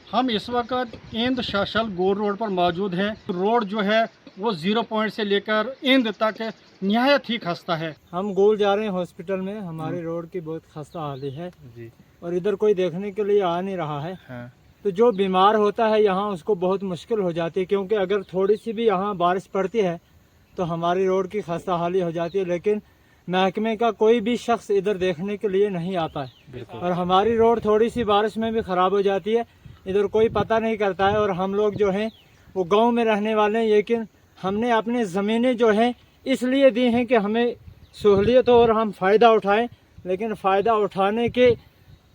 हम इस वक्त इंद शाशल गोल रोड पर मौजूद हैं। रोड जो है वो 0 पॉइंट से लेकर इंद तक निहायत ही खस्ता है। हम गोल जा रहे हैं हॉस्पिटल में, हमारी रोड की बहुत खस्ता हालत है जी। और इधर कोई देखने के लिए आ नहीं रहा है। हाँ। तो जो बीमार होता है यहाँ उसको बहुत मुश्किल हो जाती है, क्योंकि अगर थोड़ी सी भी यहाँ बारिश पड़ती है तो हमारी रोड की खस्ता हाली हो जाती है। लेकिन महकमे का कोई भी शख्स इधर देखने के लिए नहीं आता है और हमारी रोड थोड़ी सी बारिश में भी ख़राब हो जाती है, इधर कोई पता नहीं करता है। और हम लोग जो हैं वो गांव में रहने वाले हैं, लेकिन हमने अपनी ज़मीनें जो हैं इसलिए दी हैं कि हमें सहूलियत हो और हम फ़ायदा उठाएं, लेकिन फ़ायदा उठाने के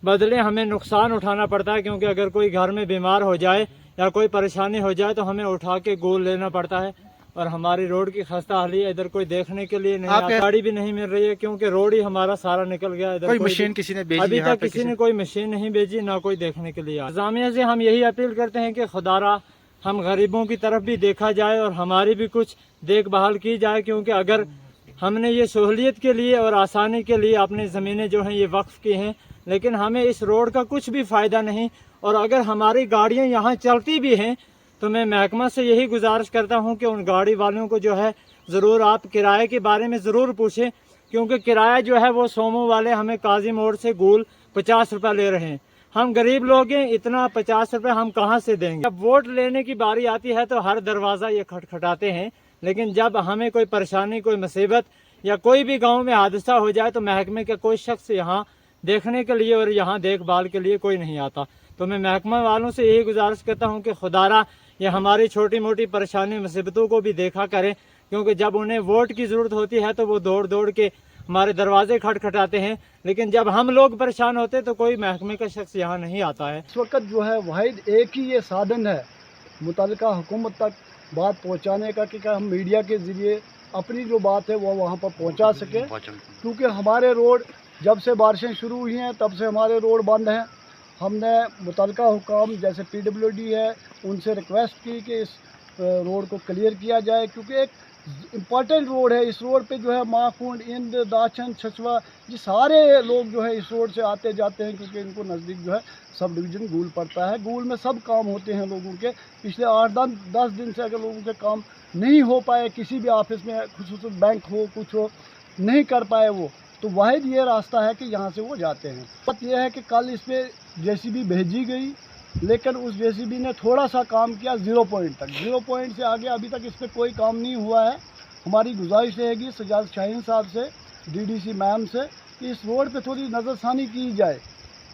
बदले हमें नुकसान उठाना पड़ता है। क्योंकि अगर कोई घर में बीमार हो जाए या कोई परेशानी हो जाए तो हमें उठा के गोल लेना पड़ता है। और हमारी रोड की खस्ता हाली है, इधर कोई देखने के लिए नहीं आता, गाड़ी भी नहीं मिल रही है क्योंकि रोड ही हमारा सारा निकल गया। इधर कोई मशीन किसी ने भेजी? अभी तक किसी ने कोई मशीन नहीं भेजी, ना कोई देखने के लिए। इंतजामिया से हम यही अपील करते हैं कि खुदारा हम गरीबों की तरफ भी देखा जाए और हमारी भी कुछ देखभाल की जाए, क्योंकि अगर हमने ये सहूलियत के लिए और आसानी के लिए अपनी ज़मीनें जो हैं ये वक्फ की हैं, लेकिन हमें इस रोड का कुछ भी फ़ायदा नहीं। और अगर हमारी गाड़ियाँ यहाँ चलती भी हैं तो मैं महकमा से यही गुजारिश करता हूँ कि उन गाड़ी वालों को जो है ज़रूर आप किराए के बारे में ज़रूर पूछें, क्योंकि किराया जो है वो सोमो वाले हमें काजी मोड़ से गोल 50 रुपये ले रहे हैं। हम गरीब लोग हैं, इतना 50 रुपये हम कहाँ से देंगे? जब वोट लेने की बारी आती है तो हर दरवाज़ा ये खटखटाते हैं, लेकिन जब हमें कोई परेशानी, कोई मुसीबत या कोई भी गाँव में हादसा हो जाए तो महकमे का कोई शख्स यहाँ देखने के लिए और यहाँ देखभाल के लिए कोई नहीं आता। तो मैं महकमा वालों से यही गुजारिश करता हूँ कि खुदारा ये हमारी छोटी मोटी परेशानी मुसीबतों को भी देखा करें, क्योंकि जब उन्हें वोट की ज़रूरत होती है तो वो दौड़ दौड़ के हमारे दरवाजे खटखटाते हैं, लेकिन जब हम लोग परेशान होते तो कोई महकमे का शख्स यहाँ नहीं आता है। इस वक्त जो है वाहिद एक ही ये साधन है मुतल्लिका हुकूमत तक बात पहुँचाने का कि हम मीडिया के ज़रिए अपनी जो बात है वो वहाँ पर पहुँचा सकें, क्योंकि हमारे रोड जब से बारिशें शुरू हुई हैं तब से हमारे रोड बंद हैं। हमने मुतल्लिका हुकाम जैसे PWD है उनसे रिक्वेस्ट की कि इस रोड को क्लियर किया जाए, क्योंकि एक इम्पॉर्टेंट रोड है। इस रोड पे जो है माखुंड, इंद, दाचन, छछवा, ये सारे लोग जो है इस रोड से आते जाते हैं, क्योंकि इनको नज़दीक जो है सब डिवीज़न गूल पड़ता है। गूल में सब काम होते हैं लोगों के। पिछले 8-10 दिन से अगर लोगों के काम नहीं हो पाए, किसी भी ऑफिस में खुसूसन बैंक हो कुछ हो नहीं कर पाए वो, तो वाहिद ये रास्ता है कि यहाँ से वो जाते हैं। बात यह है कि कल इस पर JCB भेजी गई, लेकिन उस JCB ने थोड़ा सा काम किया 0 पॉइंट तक। 0 पॉइंट से आगे अभी तक इस पर कोई काम नहीं हुआ है। हमारी गुजारिश रहेगी सजाद शाहीन साहब से, DDC मैम से, कि इस रोड पे थोड़ी नज़रसानी की जाए,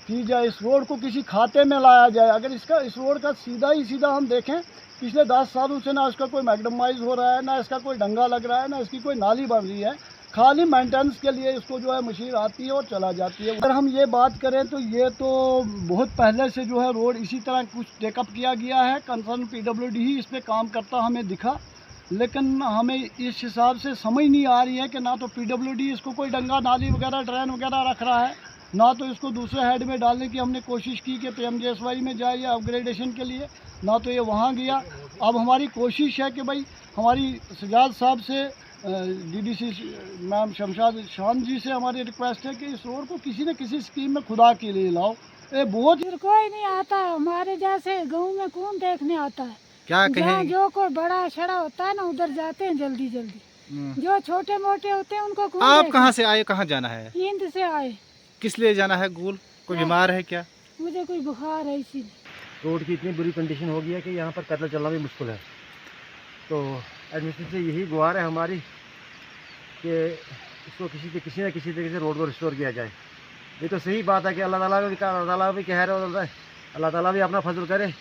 इस रोड को किसी खाते में लाया जाए। अगर इस रोड का सीधा हम देखें, पिछले 10 सालों से ना इसका कोई मैगडमाइज हो रहा है, ना इसका कोई डंगा लग रहा है, ना इसकी कोई नाली बन रही है। खाली मेंटेनेंस के लिए इसको जो है मशीन आती है और चला जाती है। अगर हम ये बात करें तो ये तो बहुत पहले से जो है रोड इसी तरह कुछ टेकअप किया गया है। कंसर्न PWD ही इस पर काम करता हमें दिखा, लेकिन हमें इस हिसाब से समझ नहीं आ रही है कि ना तो PWD इसको कोई डंगा, नाली वगैरह, ड्रेन वगैरह रख रहा है, ना तो इसको दूसरे हेड में डालने की हमने कोशिश की कि PMJSY में जाए या अपग्रेडेशन के लिए, ना तो ये वहाँ गया। अब हमारी कोशिश है कि भाई हमारी सजाद साहब से, DDC मैम शमशाद शान जी से हमारी रिक्वेस्ट है कि इस रोड को किसी न किसी स्कीम में खुदा के लिए लाओ। ये बहुत कोई नहीं आता हमारे जैसे गांव में, कौन देखने आता है? क्या कहें? जो कोई बड़ा शड़ा होता है ना उधर जाते हैं जल्दी। जो छोटे मोटे होते हैं उनको कौन? आप कहाँ से आए, कहाँ जाना है? इंद से आए। किस लिए जाना है गोल? कोई बीमार है क्या? मुझे कोई बुखार है इसीलिए। रोड की इतनी बुरी कंडीशन हो गई है कि यहाँ पर पैदल चलना भी मुश्किल है। तो एडमिनिस्ट्रेशन से यही गुहार है हमारी कि इसको किसी न किसी तरीके से रोड को रिस्टोर किया जाए। ये तो सही बात है कि अल्लाह ताला भी कह रहे हो, अल्लाह ताला भी अपना फजल करे,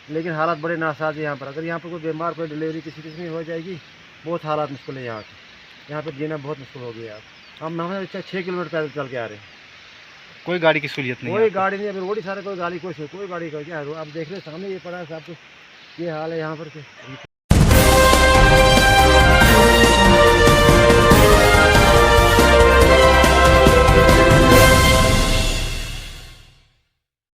लेकिन हालात बड़े नासाज है यहाँ पर। अगर यहाँ पर कोई बीमार, कोई डिलीवरी किसी किस्म की हो जाएगी, बहुत हालात मुश्किल है यहाँ पर जीना बहुत मुश्किल हो गया। हम 6 किलोमीटर पैदल चल के आ रहे हैं। कोई गाड़ी की सहूलियत नहीं? कोई गाड़ी नहीं, अभी रोड ही सारे कोई गाड़ी का क्या है। आप देख रहे सामने ये पड़ा है सब कुछ, ये हाल है यहाँ पर।